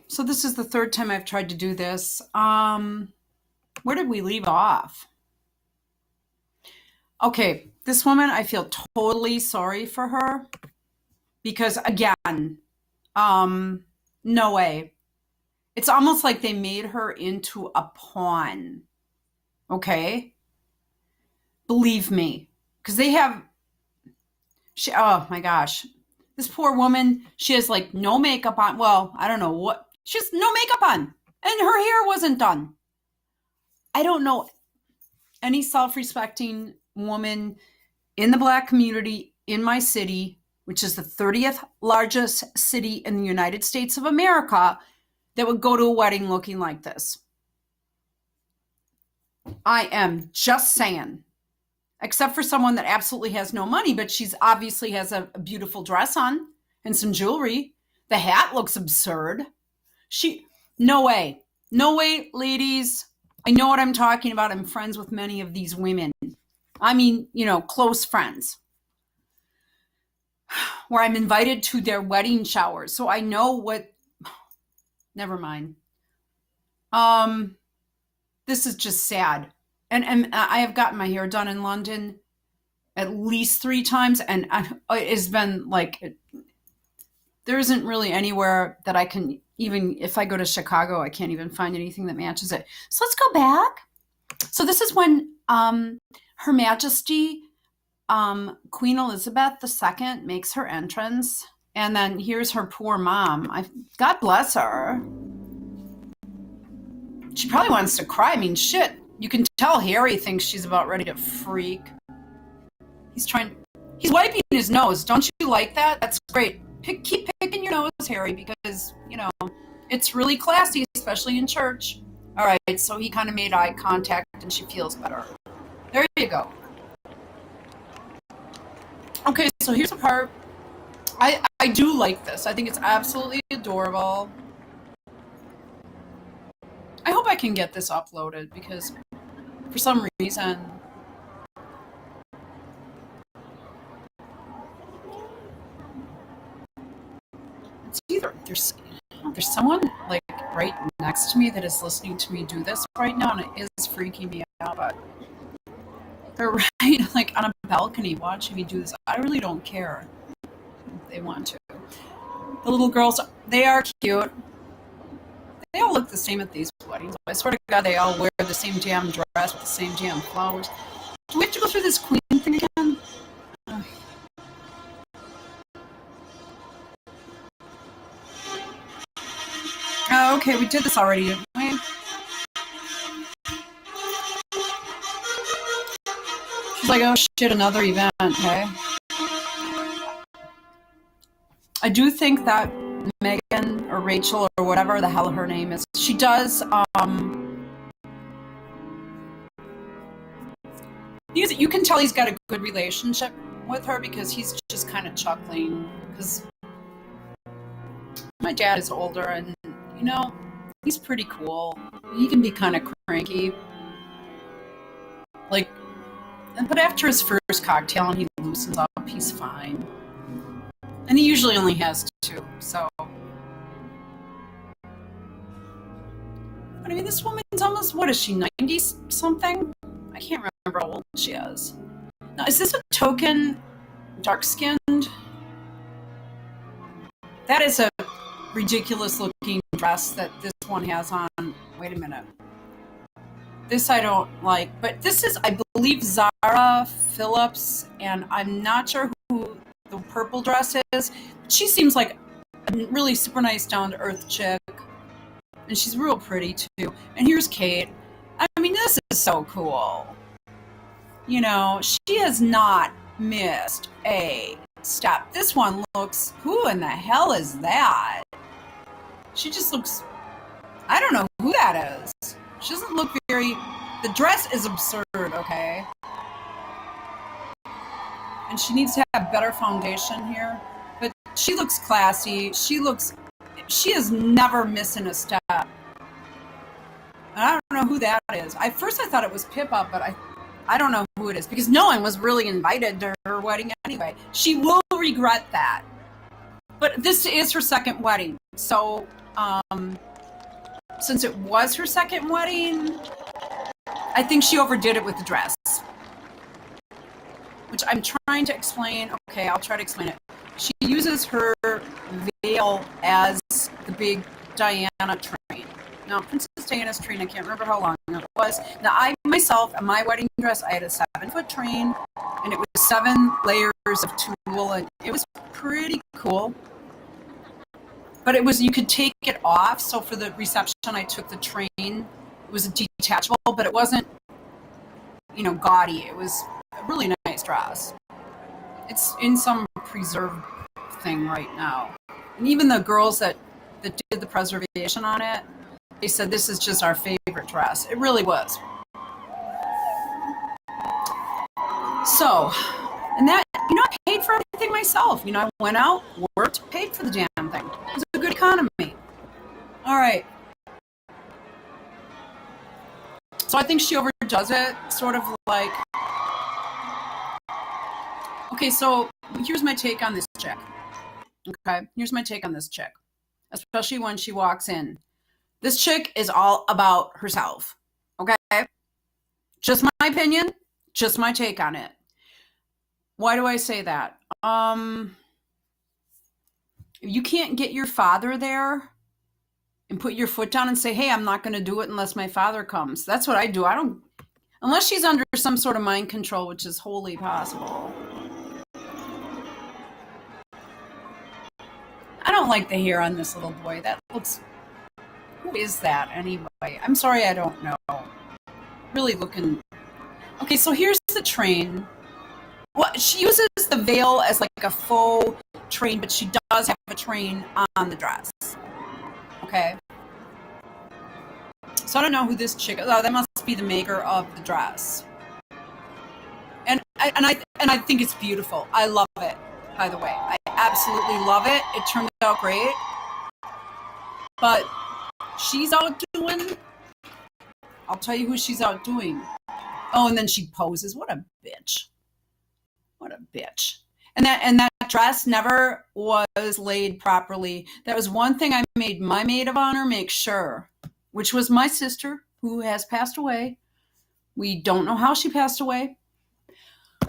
So this is the third time I've tried to do this. Where did we leave off? Okay, this woman, I feel totally sorry for her because again, no way. It's almost like they made her into a pawn. Okay? Believe me. Because oh my gosh. This poor woman, she has like no makeup on. Well, I don't know what. She has no makeup on. And her hair wasn't done. I don't know any self-respecting woman in the Black community in my city, which is the 30th largest city in the United States of America, that would go to a wedding looking like this. I am just saying. Except for someone that absolutely has no money, but she's obviously has a beautiful dress on and some jewelry. The hat looks absurd. No way. No way, ladies. I know what I'm talking about. I'm friends with many of these women. I mean, close friends. Where I'm invited to their wedding showers. So I know what, never mind. This is just sad. And I have gotten my hair done in London at least 3 times. And it has been like, there isn't really anywhere that I can even, if I go to Chicago, I can't even find anything that matches it. So let's go back. So this is when Her Majesty Queen Elizabeth II makes her entrance. And then here's her poor mom. God bless her. She probably wants to cry. I mean, shit. You can tell Harry thinks she's about ready to freak. He's wiping his nose. Don't you like that? That's great. Keep picking your nose, Harry, because, it's really classy, especially in church. All right, so he kind of made eye contact and she feels better. There you go. Okay, so here's the part. I do like this. I think it's absolutely adorable. I hope I can get this uploaded because for some reason it's either there's someone like right next to me that is listening to me do this right now and it is freaking me out, but they're right like on a balcony watching me do this. I really don't care if they want to. The little girls, they are cute. They all look the same at these weddings. I swear to God, they all wear the same damn dress with the same damn flowers. Do we have to go through this queen thing again? Oh, okay, we did this already, didn't we? She's like, oh shit, another event, okay? I do think that Megan or Rachel or whatever the hell her name is, she does, you can tell he's got a good relationship with her because he's just kind of chuckling because my dad is older and, he's pretty cool. He can be kind of cranky. But after his first cocktail and he loosens up, he's fine. And he usually only has 2, so. But I mean, this woman's almost, what is she, 90 something? I can't remember how old she is. Now, is this a token dark-skinned? That is a ridiculous-looking dress that this one has on. Wait a minute. This I don't like, but this is, I believe, Zara Phillips, and I'm not sure who the purple dress is. She seems like a really super nice, down-to-earth chick, and she's real pretty, too. And here's Kate. I mean, this is so cool. She has not missed a step. This one looks, who in the hell is that? She just looks, I don't know who that is. She doesn't look the dress is absurd, okay? And she needs to have better foundation here. But she looks classy. She is never missing a step. And I don't know who that is. First I thought it was Pippa, but I don't know who it is because no one was really invited to her wedding anyway. She will regret that. But this is her second wedding. So since it was her second wedding, I think she overdid it with the dress, which I'm trying to explain. Okay, I'll try to explain it. She uses her veil as the big Diana train. Now, Princess Diana's train, I can't remember how long it was. Now, I myself, on my wedding dress, I had a 7-foot train, and it was 7 layers of tulle, and it was pretty cool. But it was, you could take it off. So for the reception, I took the train. It was a detachable, but it wasn't, gaudy. It was a really nice dress. It's in some preserved thing right now. And even the girls that did the preservation on it, they said this is just our favorite dress. It really was. So, and that, I paid for everything myself. I went out, worked, paid for the damn thing. It was a good economy. All right. So I think she overdoes it, sort of like, okay, so here's my take on this chick. Okay, here's my take on this chick, especially when she walks in. This chick is all about herself, okay? Just my opinion, just my take on it. Why do I say that? You can't get your father there and put your foot down and say, hey, I'm not going to do it unless my father comes. That's what I do. I don't, unless she's under some sort of mind control, which is wholly possible. I don't like the hair on this little boy. That looks, who is that anyway? I'm sorry, I don't know. Really looking. Okay, so here's the train. Well, she uses the veil as like a faux train, but she does have a train on the dress. Okay. So I don't know who this chick is. Oh, that must be the maker of the dress. And I think it's beautiful. I love it, by the way. I absolutely love it. It turned out great. But she's out doing, I'll tell you who she's out doing. Oh, and then she poses. What a bitch. What a bitch. And that dress never was laid properly. That was one thing I made my maid of honor make sure, which was my sister, who has passed away. We don't know how she passed away,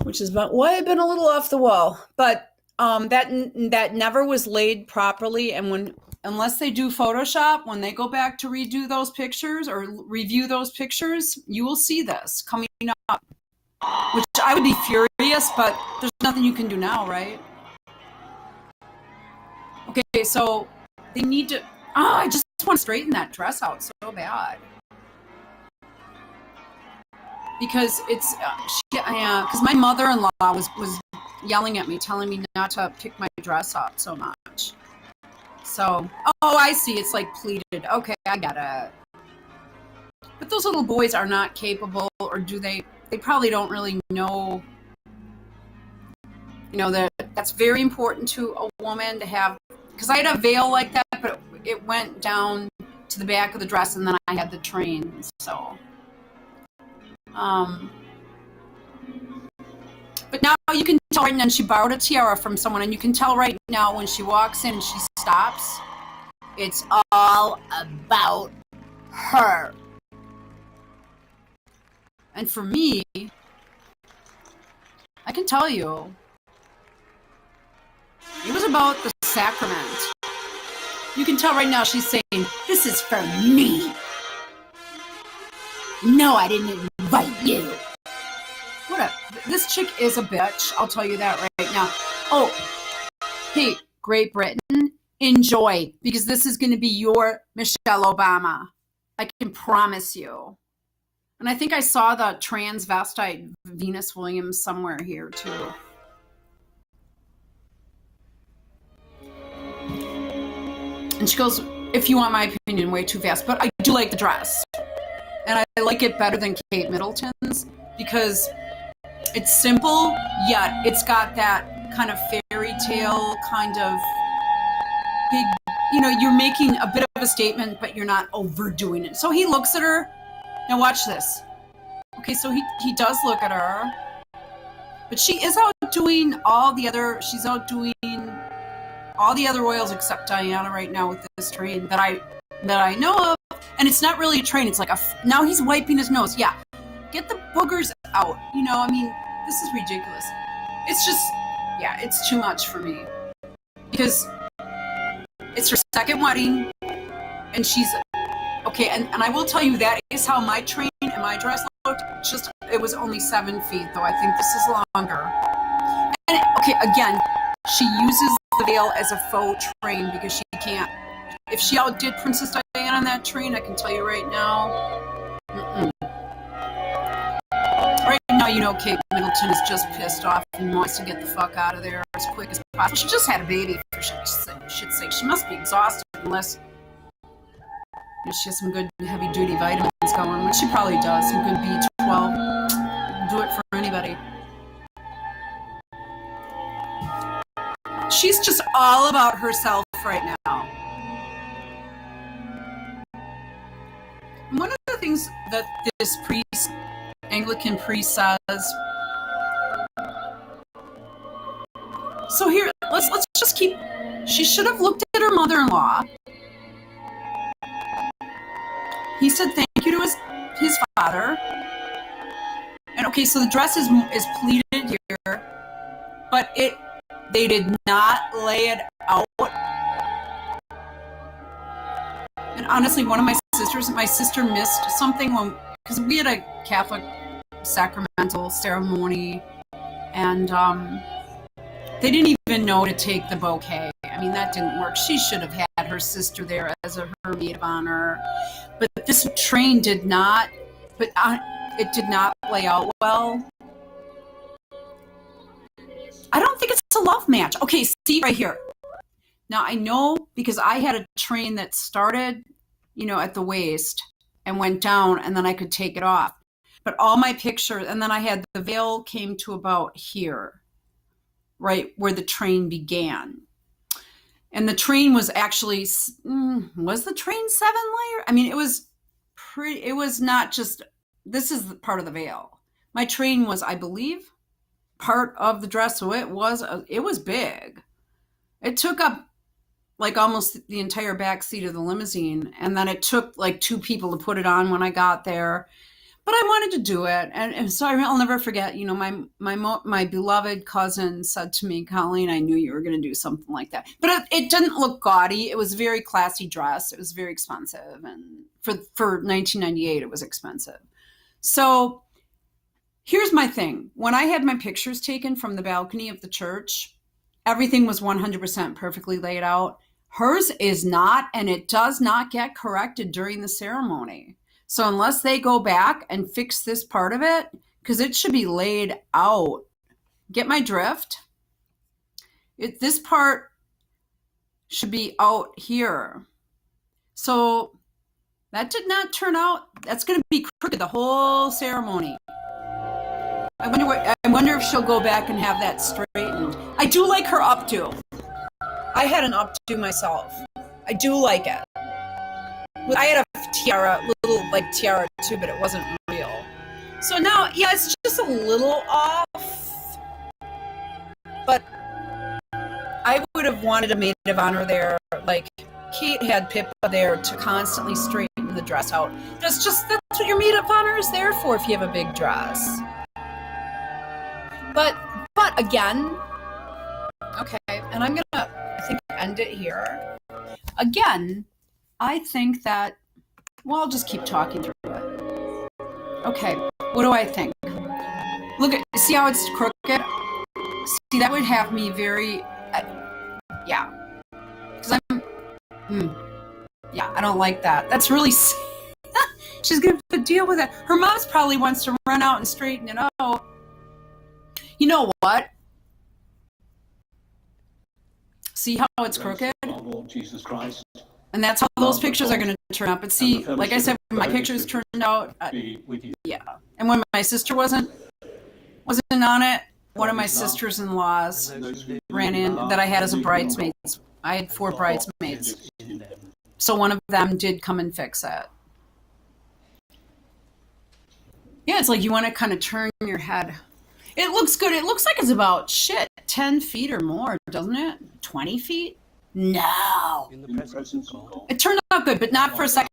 which is about why I've been a little off the wall. But that never was laid properly. And unless they do Photoshop, when they go back to redo those pictures or review those pictures, you will see this coming up, which I would be furious, but there's nothing you can do now, right? Okay, so they need to, I just want to straighten that dress out so bad. Because it's, because my mother-in-law was yelling at me, telling me not to pick my dress up so much. So, I see, it's like pleated. Okay, I get it. But those little boys are not capable, or do they probably don't really know, that that's very important to a woman to have, because I had a veil like that, but it went down to the back of the dress, and then I had the train, so. But now you can tell right now, and she borrowed a tiara from someone, and you can tell right now when she walks in and she stops, it's all about her. And for me, I can tell you, it was about the sacrament. You can tell right now she's saying, this is for me. No, I didn't invite you. This chick is a bitch. I'll tell you that right now. Oh, hey, Great Britain, enjoy, because this is going to be your Michelle Obama. I can promise you. And I think I saw the transvestite Venus Williams somewhere here too. And she goes, if you want my opinion, way too fast. But I do like the dress. And I like it better than Kate Middleton's because it's simple, yet it's got that kind of fairy tale kind of big, you're making a bit of a statement, but you're not overdoing it. So he looks at her. Now watch this. Okay, so he does look at her. But she is outdoing all the other, she's outdoing all the other royals except Diana right now with this train that I know of. And it's not really a train. It's like now he's wiping his nose. Yeah. Get the boogers out. You know, I mean, this is ridiculous. It's just, yeah, it's too much for me. Because it's her second wedding, and she's, okay, and I will tell you that is how my train and my dress looked. Just, it was only 7 feet, though I think this is longer. And, okay, again, she uses the veil as a faux train because she can't. If she outdid Princess Diana on that train, I can tell you right now, right now, you know, Kate Middleton is just pissed off and wants to get the fuck out of there as quick as possible. She just had a baby, for shit's sake. She must be exhausted unless she has some good heavy-duty vitamins going, which she probably does. Some good B12. Do it for anybody. She's just all about herself right now. And one of the things that this priest, Anglican priest, says. So here, let's just keep. She should have looked at her mother-in-law. He said thank you to his father. And okay, so the dress is pleated here, but they did not lay it out. And honestly, one of my sister missed something because we had a Catholic sacramental ceremony, and they didn't even know to take the bouquet. I mean, that didn't work. She should have had her sister there as her maid of honor. But this train did not, it did not lay out well. I don't think it's a love match. Okay, see right here. Now, I know because I had a train that started, you know, at the waist and went down, and then I could take it off. But all my pictures, and then I had the veil came to about here, right where the train began. And the train was actually, was the train 7 layer? I mean, it was not just, this is part of the veil. My train was, I believe, part of the dress, so it was big. It took up like almost the entire back seat of the limousine, and then it took like 2 people to put it on when I got there. But I wanted to do it, and so I'll never forget. You know, my beloved cousin said to me, "Colleen, I knew you were going to do something like that." But it didn't look gaudy. It was a very classy dress. It was very expensive, and for 1998, it was expensive. So here's my thing: when I had my pictures taken from the balcony of the church, everything was 100% perfectly laid out. Hers is not, and it does not get corrected during the ceremony. So unless they go back and fix this part of it, because it should be laid out. Get my drift? This part should be out here. So that did not turn out. That's going to be crooked the whole ceremony. I wonder if she'll go back and have that straightened. I do like her updo. I had an updo myself. I do like it. I had a tiara, little like tiara too, but it wasn't real. So now, yeah, it's just a little off. But I would have wanted a maid of honor there, like Kate had Pippa there to constantly straighten the dress out. That's what your maid of honor is there for if you have a big dress. But again, okay, and I'm gonna, I think, end it here. Again, I think that, well, I'll just keep talking through it. Okay, what do I think? Look at, see how it's crooked? See, that would have me very, yeah. Because yeah, I don't like that. That's really, she's going to deal with it. Her mom probably wants to run out and straighten it out. You know what? See how it's crooked? Jesus Christ. And that's how those pictures are going to turn out. But see, like I said, my pictures turned out, yeah. And when my sister wasn't on it, one of my sisters-in-laws ran in that I had as a bridesmaid. I had 4 bridesmaids. So one of them did come and fix it. Yeah, it's like you want to kind of turn your head. It looks good. It looks like it's about 10 feet or more, doesn't it? 20 feet? No. In the presence of God. It turned out good, but not for a second.